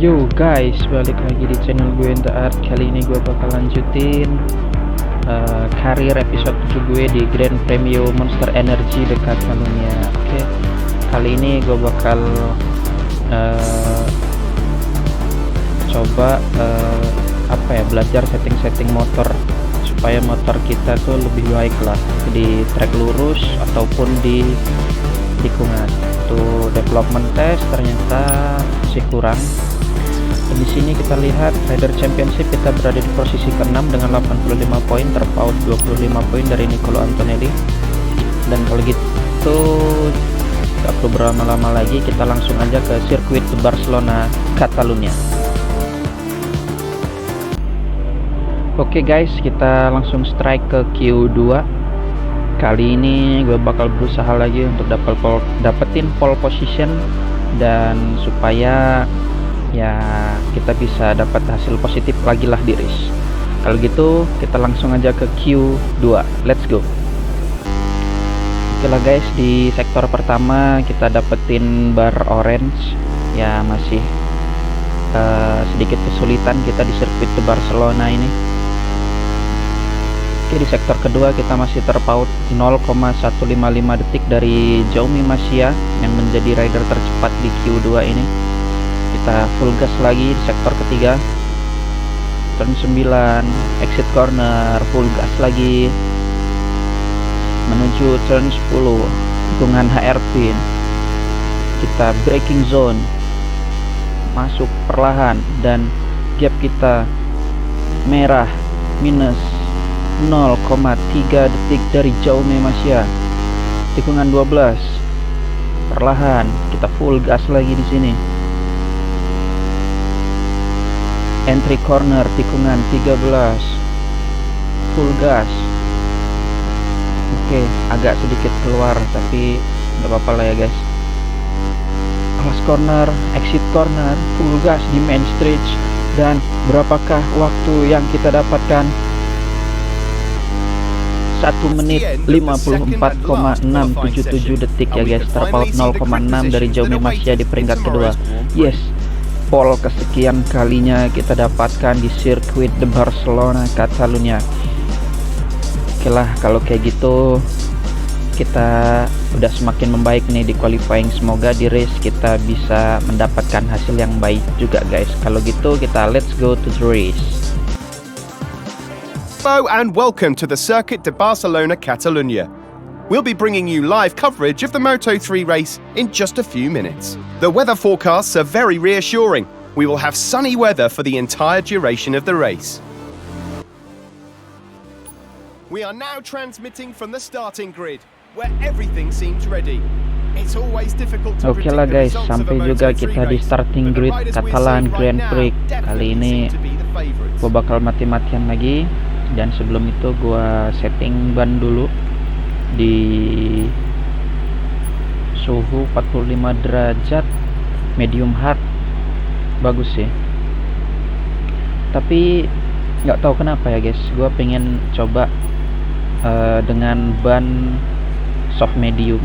Yo guys, balik lagi di channel gue The Art. Kali ini gue bakal lanjutin karir episode 7 gue di Grand Premio Monster Energy dekat Catalunya. Oke, kali ini gue bakal coba belajar setting-setting motor supaya motor kita tuh lebih baik lah di trek lurus ataupun di tikungan. Tuh development test ternyata masih kurang. Dan di sini kita lihat Rider Championship kita berada di posisi ke-6 dengan 85 poin, terpaut 25 poin dari Nicolo Antonelli. Dan kalau gitu gak perlu berlama-lama lagi, kita langsung aja ke sirkuit Barcelona, Catalunya. Oke guys, kita langsung strike ke Q2. Kali ini gue bakal berusaha lagi untuk dapetin pole position, dan supaya ya kita bisa dapat hasil positif lagi lah di race. Kalau gitu kita langsung aja ke Q2, let's go. Oke lah guys, di sektor pertama kita dapetin bar orange. Ya masih sedikit kesulitan kita di sirkuit di Barcelona ini. Oke, di sektor kedua kita masih terpaut 0,155 detik dari Jaume Masia yang menjadi rider tercepat di Q2 ini. Kita full gas lagi di sektor ketiga, turn 9, exit corner, full gas lagi menuju turn 10, tikungan HR pin. Kita braking zone, masuk perlahan, dan gap kita merah minus 0,3 detik dari Jaume Masia. Tikungan 12, perlahan kita full gas lagi di sini. Entry corner tikungan 13, full gas. Oke, agak sedikit keluar tapi nggak apa-apa lah ya guys. Last corner, exit corner, full gas di main stretch. Dan berapakah waktu yang kita dapatkan? 1 menit 54,677 detik ya guys, terpaut 0,6 dari Jaume Masia di peringkat kedua. Yes, pole kesekian kalinya kita dapatkan di sirkuit de Barcelona, Catalunya. Oke lah, kalau kayak gitu kita udah semakin membaik nih di qualifying. Semoga di race kita bisa mendapatkan hasil yang baik juga guys. Kalau gitu kita let's go to the race. Hello and welcome to the Circuit de Barcelona, Catalunya. We'll be bringing you live coverage of the Moto3 race in just a few minutes. The weather forecasts are very reassuring. We will have sunny weather for the entire duration of the race. We are now transmitting from the starting grid, where everything seems ready. It's always difficult to Oke predict lah the guys, results of a sampai juga Moto3 kita di race, starting but the grid riders we're Catalan seeing Grand right Prix. now Kali definitely ini seem to be the favourites. gue bakal mati-matian lagi, dan sebelum itu gue setting ban dulu di suhu 45 derajat medium hard. Bagus sih, tapi nggak tahu kenapa ya guys, gue pengen coba dengan ban soft medium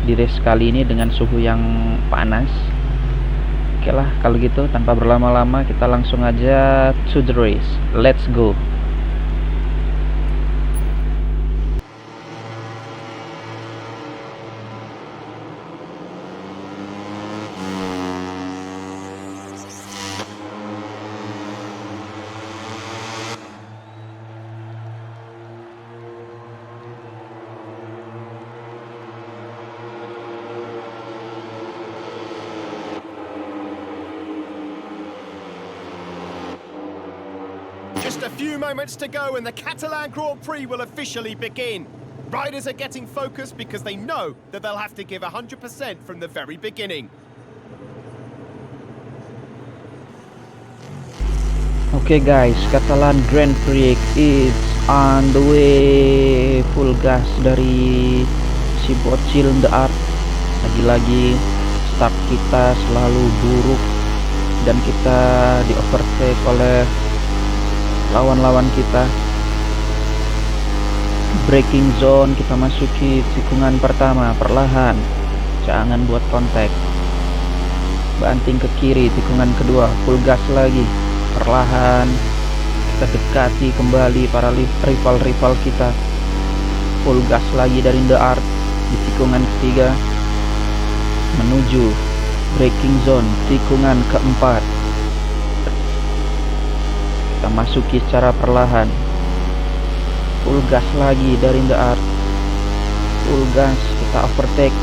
di race kali ini dengan suhu yang panas. Oke lah, kalau gitu tanpa berlama-lama kita langsung aja to the race, let's go. Just a few moments to go and the Catalan Grand Prix will officially begin. Riders are getting focused because they know that they'll have to give 100% from the very beginning. Oke guys, Catalan Grand Prix is on the way. Full gas dari si bocil The Art. Lagi-lagi start kita selalu buruk dan kita di overtake oleh lawan-lawan kita. braking zone, kita masuki tikungan pertama perlahan, jangan buat kontak. banting ke kiri, tikungan kedua, full gas lagi, perlahan kita dekati kembali para rival kita, full gas lagi dari The Art di tikungan ketiga menuju braking zone, tikungan keempat kita masuki secara perlahan, full gas lagi dari The Art, full gas kita overtake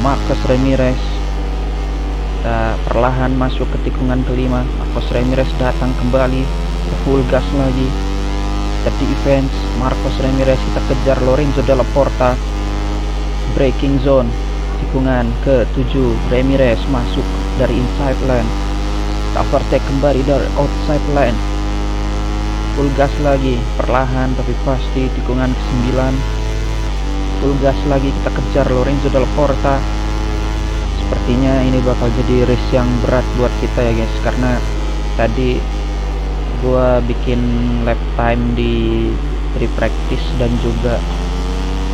Marcos Ramirez. Kita perlahan masuk ke tikungan kelima, Marcos Ramirez datang kembali, full gas lagi, kita defense Marcos Ramirez, kita kejar Lorenzo Dalla Porta, braking zone, tikungan ke-7, Ramirez masuk dari inside lane, kita overtake kembali dari outside lane, full gas lagi, perlahan tapi pasti, tikungan ke-9, full gas lagi, kita kejar Lorenzo Dalla Porta. Sepertinya ini bakal jadi race yang berat buat kita ya guys, karena tadi gua bikin lap time di practice dan juga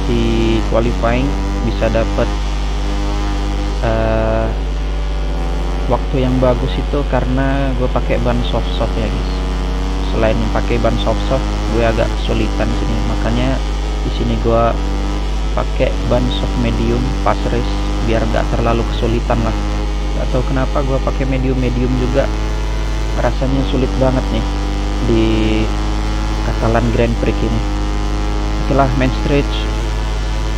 di qualifying bisa dapat waktu yang bagus itu karena gue pakai ban soft ya guys. Selain pakai ban soft gue agak kesulitan sini, makanya di sini gue pakai ban soft medium pas race biar gak terlalu kesulitan lah. Gak tahu kenapa gue pakai medium juga rasanya sulit banget nih di Catalan Grand Prix ini. Setelah main stretch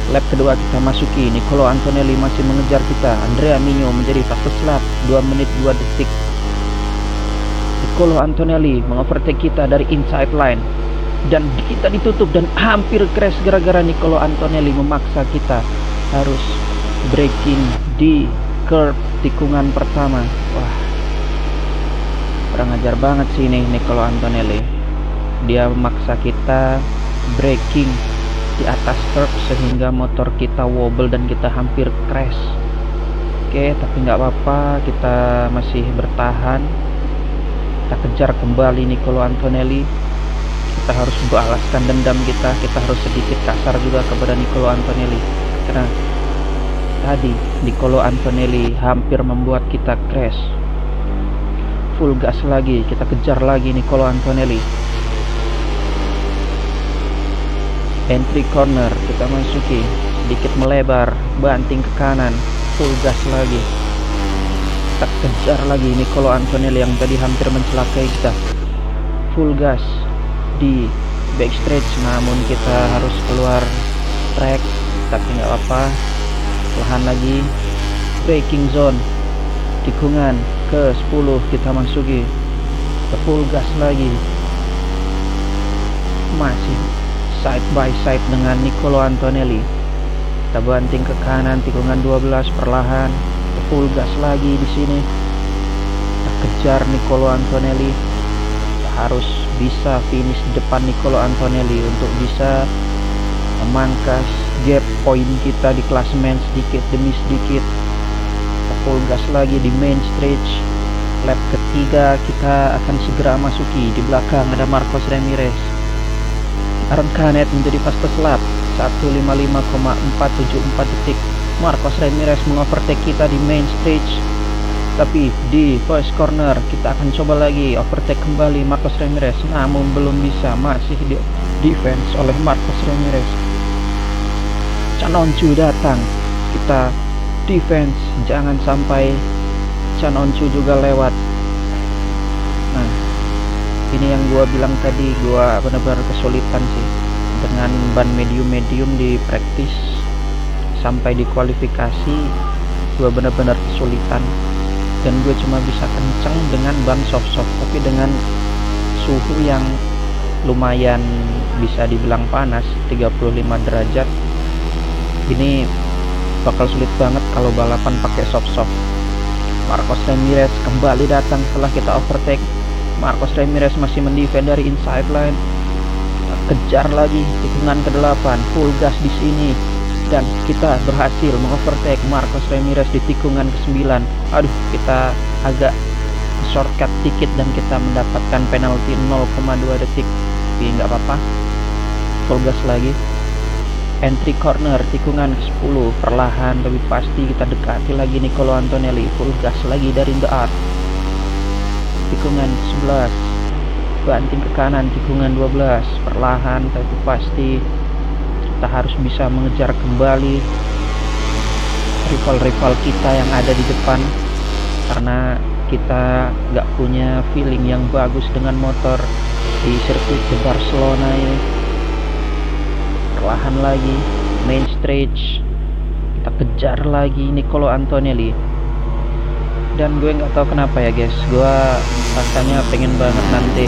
lap kedua kita masuki, Nicolo Antonelli masih mengejar kita, Andrea Migno menjadi fastest lap 2 menit 2 detik. Nicolo Antonelli mengovertake kita dari inside line dan kita ditutup dan hampir crash gara-gara Nicolo Antonelli memaksa kita harus braking di curb tikungan pertama. Wah, kurang ajar banget sih ini Nicolo Antonelli. Dia memaksa kita braking di atas curb sehingga motor kita wobble dan kita hampir crash. Oke, tapi nggak apa-apa, kita masih bertahan. Kita kejar kembali Nicolo Antonelli. Kita harus balaskan dendam kita harus sedikit kasar juga kepada Nicolo Antonelli, karena tadi Nicolo Antonelli hampir membuat kita crash. Full gas lagi, kita kejar lagi Nicolo Antonelli. Entry corner kita masuki, sedikit melebar, banting ke kanan, full gas lagi. Kita kejar lagi Nicolo Antonelli yang tadi hampir mencelakai kita. Full gas di backstretch, namun kita harus keluar track, tapi nggak apa-apa. Lahan lagi, braking zone, tikungan ke-10 kita masuki, kita full gas lagi, masih side by side dengan Nicolo Antonelli. Kita banting ke kanan, tikungan 12 perlahan, kita full gas lagi di sini. Kita kejar Nicolo Antonelli, kita harus bisa finish depan Nicolo Antonelli untuk bisa memangkas gap poin kita di klasemen sedikit demi sedikit. Kita full gas lagi di main stretch, lap ketiga kita akan segera masuki. Di belakang ada Marcos Ramirez, Aaron Canet menjadi fastest lap 1:55,474 detik. Marcos Ramirez mengovertake kita di main stretch, tapi di first corner kita akan coba lagi overtake kembali Marcos Ramirez, namun belum bisa, masih di defense oleh Marcos Ramirez. Canonchu datang, kita defense, jangan sampai Canonchu juga lewat. Nah, ini yang gua bilang tadi, gua benar-benar kesulitan sih dengan ban medium di practice sampai di kualifikasi. Gua benar-benar kesulitan dan gue cuma bisa kenceng dengan ban soft, tapi dengan suhu yang lumayan bisa dibilang panas, 35 derajat. Ini bakal sulit banget kalau balapan pakai soft. Marcos Ramirez kembali datang setelah kita overtake. Marcos Ramirez masih mendefend dari inside line. Kita kejar lagi tikungan ke-8, full gas di sini, dan kita berhasil mengovertake Marcos Ramirez di tikungan ke-9. Aduh, kita agak shortcut dikit dan kita mendapatkan penalti 0,2 detik, tapi nggak apa-apa. Full gas lagi. entry corner, tikungan ke-10, perlahan tapi pasti kita dekati lagi Nicolo Antonelli, full gas lagi dari the art, tikungan 11, banting ke kanan, tikungan 12, perlahan tapi pasti kita harus bisa mengejar kembali rival-rival kita yang ada di depan, karena kita nggak punya feeling yang bagus dengan motor di sirkuit di Barcelona ini. Perlahan lagi main stretch, kita kejar lagi Nicolo Antonelli. Dan gue nggak tahu kenapa ya guys, gue rasanya pengen banget nanti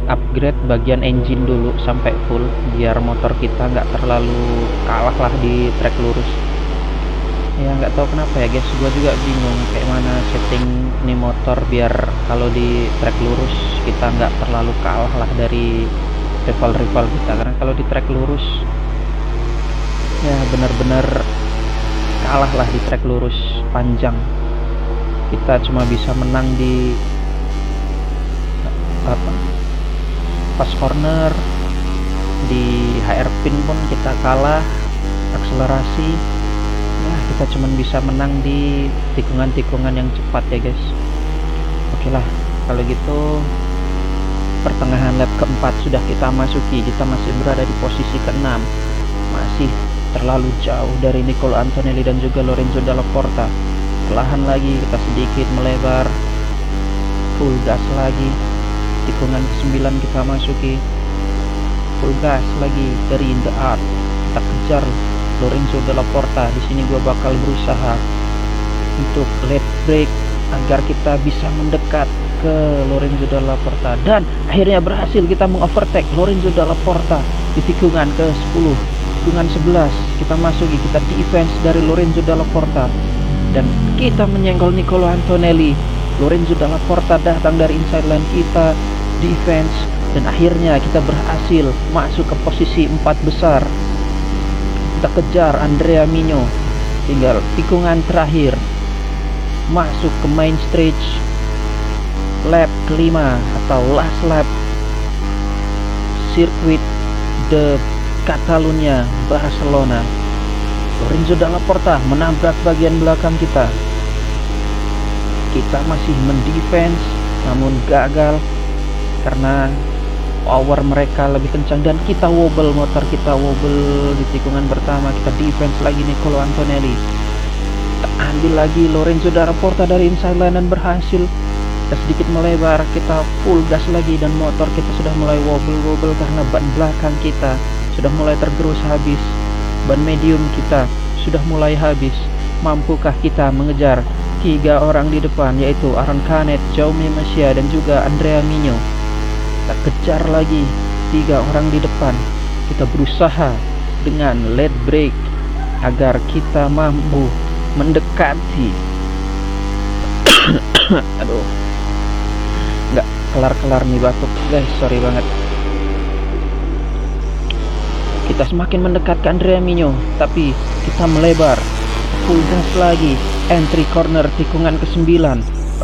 upgrade bagian engine dulu sampai full, biar motor kita nggak terlalu kalah lah di trek lurus. Ya nggak tahu kenapa ya guys, gue juga bingung kayak mana setting nih motor biar kalau di trek lurus kita nggak terlalu kalah lah dari rival-rival kita, karena kalau di trek lurus ya benar-benar kalah lah di trek lurus panjang. Kita cuma bisa menang di pas corner, di HR pin pun kita kalah, akselerasi ya kita cuma bisa menang di tikungan-tikungan yang cepat ya guys. Oke lah kalau gitu, pertengahan lap keempat sudah kita masuki, kita masih berada di posisi ke-6, masih terlalu jauh dari Nicolo Antonelli dan juga Lorenzo Dalla Porta. Perlahan lagi kita sedikit melebar, full gas lagi, tikungan ke-9 kita masuki, full gas lagi dari the art, kita kejar Lorenzo Dalla Porta. Di sini gue bakal berusaha untuk late break agar kita bisa mendekat ke Lorenzo Dalla Porta, dan akhirnya berhasil kita mengovertake Lorenzo Dalla Porta di tikungan ke-10. Tikungan 11 kita masuki, kita defense dari Lorenzo Dalla Porta dan kita menyenggol Nicolo Antonelli. Lorenzo Dalla Porta datang dari inside line, kita defense dan akhirnya kita berhasil masuk ke posisi 4 besar. Kita kejar Andrea Migno, tinggal tikungan terakhir masuk ke main stretch, lap kelima atau last lap sirkuit de Catalunya Barcelona. Lorenzo Dalla Porta menabrak bagian belakang kita. Kita masih mendefense namun gagal karena power mereka lebih kencang dan kita wobble, motor kita wobble di tikungan pertama. Kita defense lagi Nicolo Antonelli, kita ambil lagi Lorenzo Dalla Porta dari inside line dan berhasil. Kita sedikit melebar, kita full gas lagi dan motor kita sudah mulai wobble karena ban belakang kita sudah mulai tergerus habis, ban medium kita sudah mulai habis. Mampukah kita mengejar 3 orang di depan, yaitu Aron Canet, Jaume Masia dan juga Andrea Migno? Kita kejar lagi 3 orang di depan. Kita berusaha dengan late break agar kita mampu mendekati aduh, nggak kelar-kelar nih batuk guys, sorry banget. Kita semakin mendekat ke Andrea Migno, tapi kita melebar, full gas lagi, entry corner tikungan ke-9,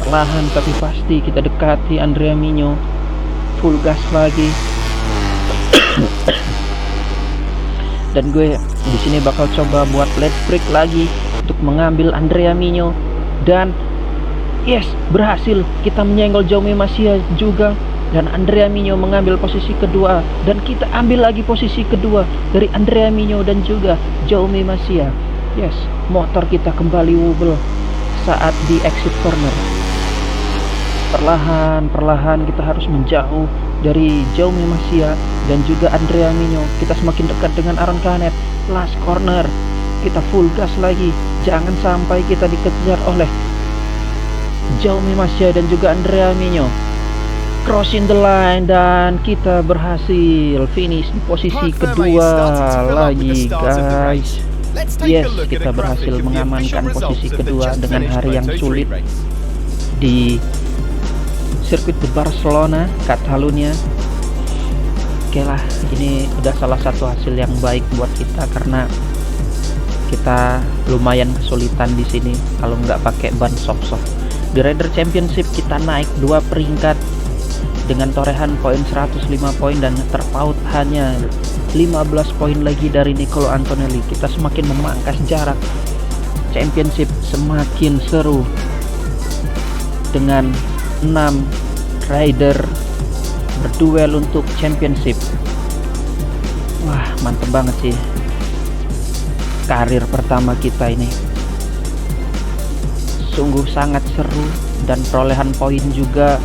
perlahan tapi pasti kita dekati Andrea Migno, full gas lagi. Dan gue di sini bakal coba buat late break lagi untuk mengambil Andrea Migno, dan yes, berhasil kita menyenggol Jaume Masia juga, dan Andrea Migno mengambil posisi kedua, dan kita ambil lagi posisi kedua dari Andrea Migno dan juga Jaume Masia. Yes, motor kita kembali wobble saat di exit corner. Perlahan kita harus menjauh dari Jaume Masia dan juga Andrea Migno. Kita semakin dekat dengan Aron Canet. Last corner, kita full gas lagi, jangan sampai kita dikejar oleh Jaume Masia dan juga Andrea Migno. Crossing the line dan kita berhasil finish di posisi kedua lagi guys. Yes, kita berhasil mengamankan posisi kedua dengan hari yang sulit di sirkuit di Barcelona, Catalunya. Oke lah, ini udah salah satu hasil yang baik buat kita karena kita lumayan kesulitan di sini kalau nggak pakai ban soft. Di Rider Championship kita naik 2 peringkat dengan torehan poin 105 poin dan terpaut hanya 15 poin lagi dari Nicolo Antonelli. Kita semakin memangkas jarak. Championship semakin seru dengan 6 rider berduel untuk championship. Wah, mantep banget sih karir pertama kita ini. Sungguh sangat seru dan perolehan poin juga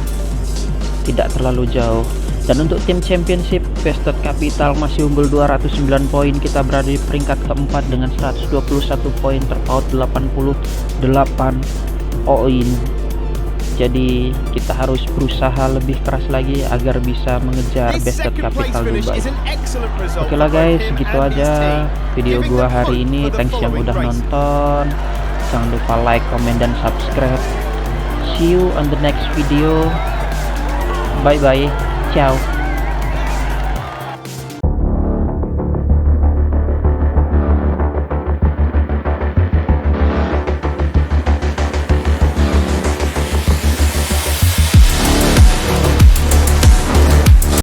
tidak terlalu jauh. Dan untuk tim championship, Vested Capital masih unggul 209 poin. Kita berada di peringkat keempat dengan 121 poin, terpaut 88 poin. Jadi kita harus berusaha lebih keras lagi agar bisa mengejar Vested Capital Dubai. Oke lah guys, segitu aja video gua hari ini. Thanks yang udah nonton. Jangan lupa like, comment, dan subscribe. See you on the next video. Bye bye. Ciao.